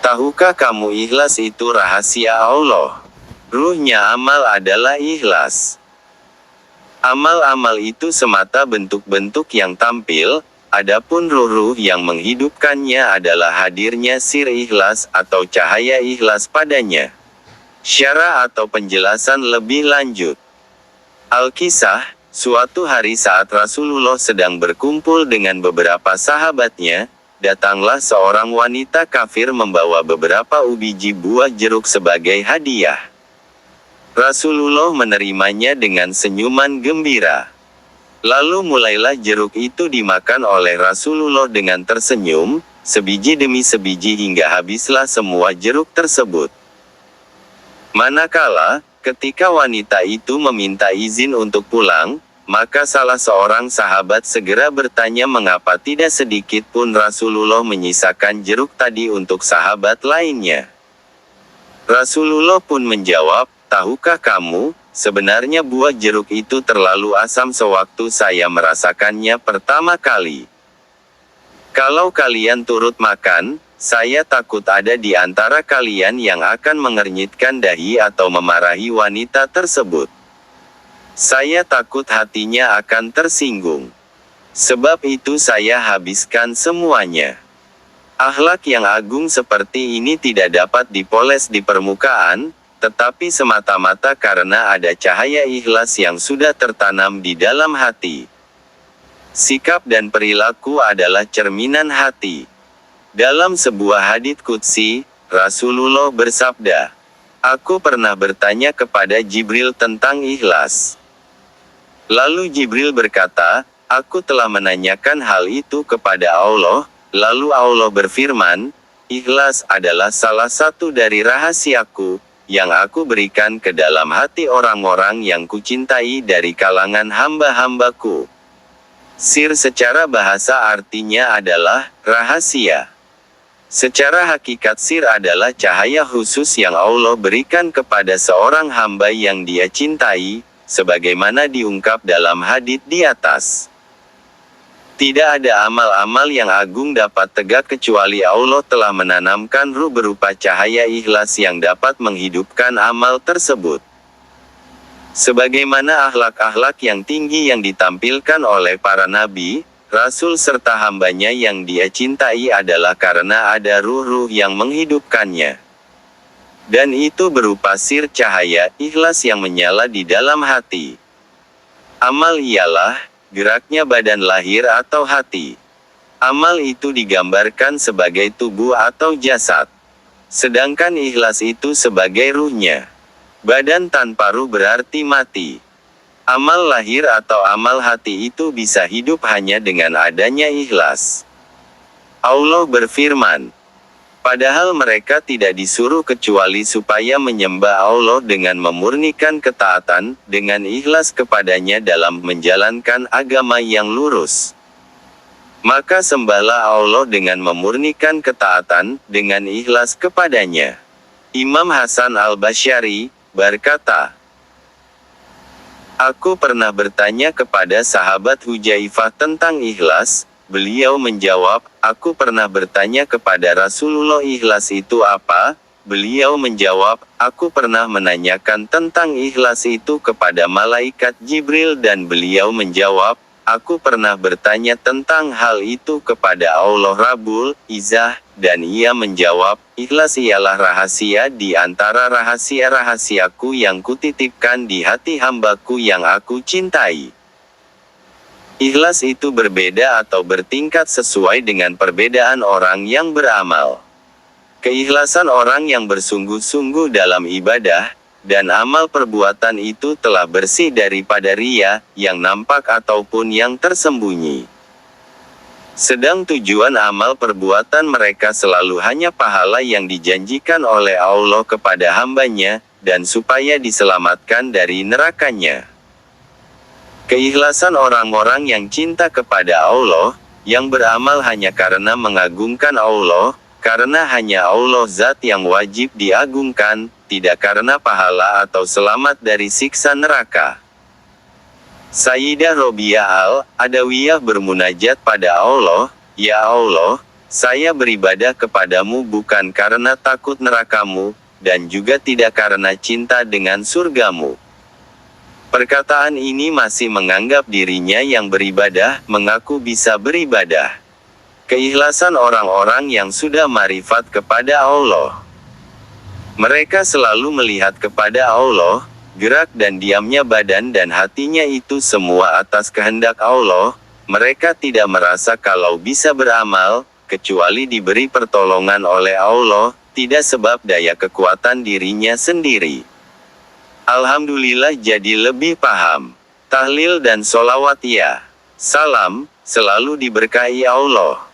Tahukah kamu ikhlas itu rahasia Allah? Ruhnya amal adalah ikhlas. Amal-amal itu semata bentuk-bentuk yang tampil, adapun ruh-ruh yang menghidupkannya adalah hadirnya sir ikhlas atau cahaya ikhlas padanya. Syarah atau penjelasan lebih lanjut. Al-Kisah, suatu hari saat Rasulullah sedang berkumpul dengan beberapa sahabatnya, datanglah seorang wanita kafir membawa beberapa biji buah jeruk sebagai hadiah. Rasulullah menerimanya dengan senyuman gembira. Lalu mulailah jeruk itu dimakan oleh Rasulullah dengan tersenyum, sebiji demi sebiji hingga habislah semua jeruk tersebut. Manakala, ketika wanita itu meminta izin untuk pulang, maka salah seorang sahabat segera bertanya mengapa tidak sedikit pun Rasulullah menyisakan jeruk tadi untuk sahabat lainnya. Rasulullah pun menjawab, "Tahukah kamu, sebenarnya buah jeruk itu terlalu asam sewaktu saya merasakannya pertama kali. Kalau kalian turut makan, saya takut ada di antara kalian yang akan mengernyitkan dahi atau memarahi wanita tersebut. Saya takut hatinya akan tersinggung. Sebab itu saya habiskan semuanya." Akhlak yang agung seperti ini tidak dapat dipoles di permukaan, tetapi semata-mata karena ada cahaya ikhlas yang sudah tertanam di dalam hati. Sikap dan perilaku adalah cerminan hati. Dalam sebuah hadits qudsi, Rasulullah bersabda, "Aku pernah bertanya kepada Jibril tentang ikhlas. Lalu Jibril berkata, aku telah menanyakan hal itu kepada Allah, lalu Allah berfirman, ikhlas adalah salah satu dari rahasiaku, yang aku berikan ke dalam hati orang-orang yang kucintai dari kalangan hamba-hambaku." Sir secara bahasa artinya adalah rahasia. Secara hakikat sir adalah cahaya khusus yang Allah berikan kepada seorang hamba yang Dia cintai, sebagaimana diungkap dalam hadits di atas. Tidak ada amal-amal yang agung dapat tegak kecuali Allah telah menanamkan ruh berupa cahaya ikhlas yang dapat menghidupkan amal tersebut. Sebagaimana akhlak-akhlak yang tinggi yang ditampilkan oleh para nabi, rasul serta hambanya yang Dia cintai adalah karena ada ruh-ruh yang menghidupkannya. Dan itu berupa sir cahaya ikhlas yang menyala di dalam hati. Amal ialah geraknya badan lahir atau hati. Amal itu digambarkan sebagai tubuh atau jasad. Sedangkan ikhlas itu sebagai ruhnya. Badan tanpa ruh berarti mati. Amal lahir atau amal hati itu bisa hidup hanya dengan adanya ikhlas. Allah berfirman, padahal mereka tidak disuruh kecuali supaya menyembah Allah dengan memurnikan ketaatan, dengan ikhlas kepadanya dalam menjalankan agama yang lurus. Maka sembahlah Allah dengan memurnikan ketaatan, dengan ikhlas kepadanya. Imam Hasan al-Basyari berkata, aku pernah bertanya kepada sahabat Hujaifah tentang ikhlas. Beliau menjawab, aku pernah bertanya kepada Rasulullah ikhlas itu apa? Beliau menjawab, aku pernah menanyakan tentang ikhlas itu kepada malaikat Jibril dan beliau menjawab, aku pernah bertanya tentang hal itu kepada Allah Rabbul Izzah, dan ia menjawab, ikhlas ialah rahasia di antara rahasia-rahasiaku yang kutitipkan di hati hambaku yang aku cintai. Ikhlas itu berbeda atau bertingkat sesuai dengan perbedaan orang yang beramal. Keikhlasan orang yang bersungguh-sungguh dalam ibadah, dan amal perbuatan itu telah bersih daripada riya, yang nampak ataupun yang tersembunyi. Sedang tujuan amal perbuatan mereka selalu hanya pahala yang dijanjikan oleh Allah kepada hambanya, dan supaya diselamatkan dari nerakanya. Keikhlasan orang-orang yang cinta kepada Allah, yang beramal hanya karena mengagungkan Allah, karena hanya Allah zat yang wajib diagungkan, tidak karena pahala atau selamat dari siksa neraka. Sayyidah Robiah al-Adawiyah bermunajat pada Allah, ya Allah, Saya beribadah kepadamu bukan karena takut nerakamu, dan juga tidak karena cinta dengan surgamu. Perkataan ini masih menganggap dirinya yang beribadah, mengaku bisa beribadah. Keikhlasan orang-orang yang sudah marifat kepada Allah. Mereka selalu melihat kepada Allah, gerak dan diamnya badan dan hatinya itu semua atas kehendak Allah. Mereka tidak merasa kalau bisa beramal, kecuali diberi pertolongan oleh Allah, tidak sebab daya kekuatan dirinya sendiri. Alhamdulillah jadi lebih paham. Tahlil dan sholawat ya. Salam, selalu diberkahi Allah.